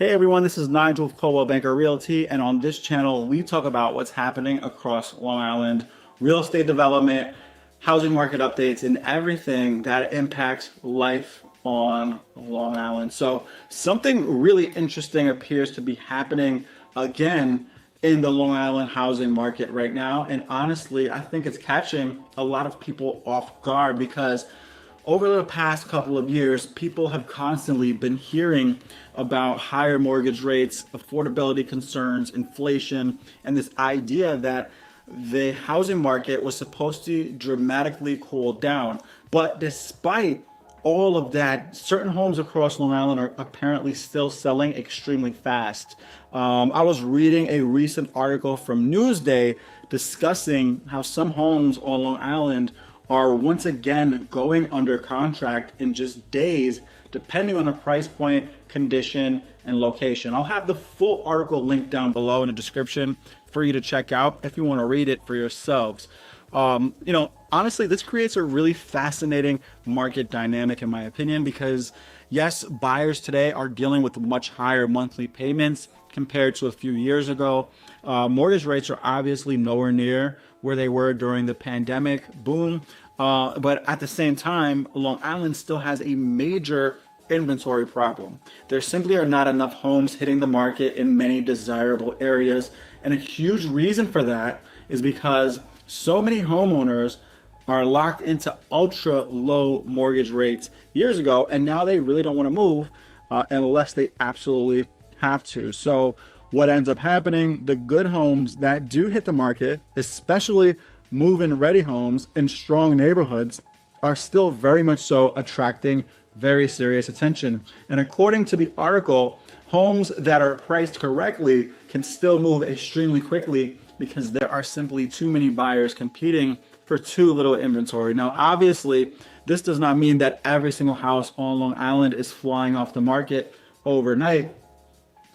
Hey everyone, this is Nigel with Coldwell Banker Realty, and on this channel we talk about what's happening across Long Island, real estate development, housing market updates, and everything that impacts life on Long Island. So something really interesting appears to be happening again in the Long Island housing market right now, and honestly, I think it's catching a lot of people off guard because over the past couple of years, people have constantly been hearing about higher mortgage rates, affordability concerns, inflation, and this idea that the housing market was supposed to dramatically cool down. But despite all of that, certain homes across Long Island are apparently still selling extremely fast. I was reading a recent article from Newsday discussing how some homes on Long Island are once again going under contract in just days, depending on the price point, condition, and location. I'll have the full article linked down below in the description for you to check out if you want to read it for yourselves. Honestly, this creates a really fascinating market dynamic, in my opinion, because yes, buyers today are dealing with much higher monthly payments compared to a few years ago. Mortgage rates are obviously nowhere near where they were during the pandemic boom. But at the same time, Long Island still has a major inventory problem. There simply are not enough homes hitting the market in many desirable areas. And a huge reason for that is because so many homeowners are locked into ultra low mortgage rates years ago, and now they really don't want to move unless they absolutely have to. So what ends up happening, the good homes that do hit the market, especially move-in ready homes in strong neighborhoods, are still very much so attracting very serious attention. And according to the article, homes that are priced correctly can still move extremely quickly because there are simply too many buyers competing for too little inventory. Now, obviously, this does not mean that every single house on Long Island is flying off the market overnight.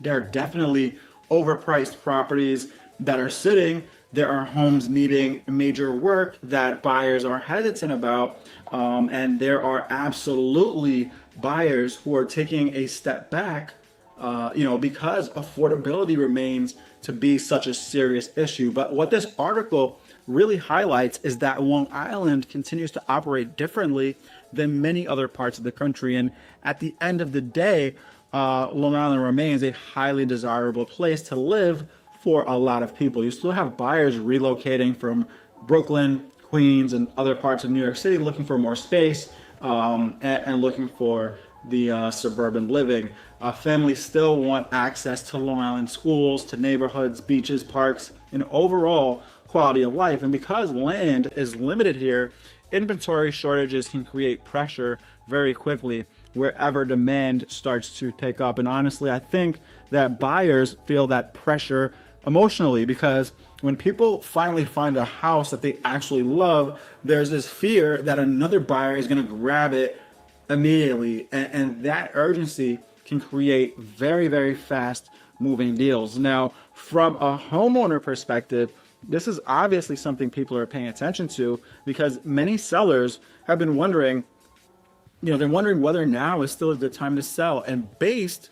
There are definitely overpriced properties that are sitting. There are homes needing major work that buyers are hesitant about. And there are absolutely buyers who are taking a step back, because affordability remains to be such a serious issue. But what this article really highlights is that Long Island continues to operate differently than many other parts of the country. And at the end of the day, Long Island remains a highly desirable place to live for a lot of people. You still have buyers relocating from Brooklyn, Queens, and other parts of New York City looking for more space and looking for the suburban living. Families still want access to Long Island schools, to neighborhoods, beaches, parks, and overall quality of life. And because land is limited here, inventory shortages can create pressure very quickly wherever demand starts to pick up. And honestly, I think that buyers feel that pressure emotionally because when people finally find a house that they actually love, there's this fear that another buyer is going to grab it immediately. And that urgency can create very, very fast moving deals. Now, from a homeowner perspective, this is obviously something people are paying attention to because many sellers have been wondering, they're wondering whether now is still a good time to sell. And based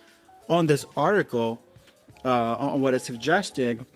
on this article, on what it's suggesting,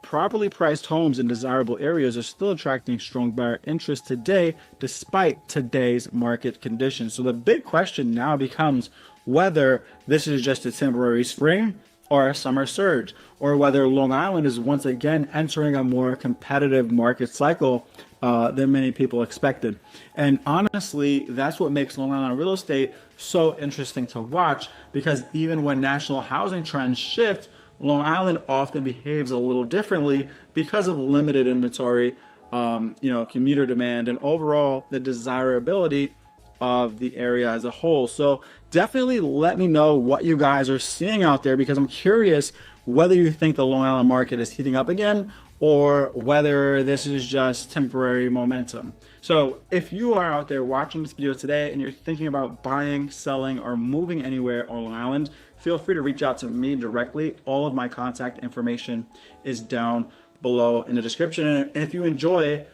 properly priced homes in desirable areas are still attracting strong buyer interest today, despite today's market conditions. So the big question now becomes whether this is just a temporary spring or a summer surge, or whether Long Island is once again entering a more competitive market cycle than many people expected. And honestly, that's what makes Long Island real estate so interesting to watch, because even when national housing trends shift, Long Island often behaves a little differently because of limited inventory, commuter demand, and overall the desirability of the area as a whole. So definitely let me know what you guys are seeing out there, because I'm curious whether you think the Long Island market is heating up again or whether this is just temporary momentum. So if you are out there watching this video today and you're thinking about buying, selling, or moving anywhere on Long Island, feel free to reach out to me directly. All of my contact information is down below in the description. And if you enjoy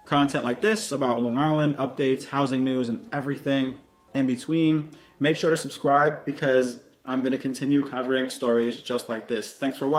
content like this about Long Island, updates, housing news, and everything in between, make sure to subscribe, because I'm going to continue covering stories just like this. Thanks for watching.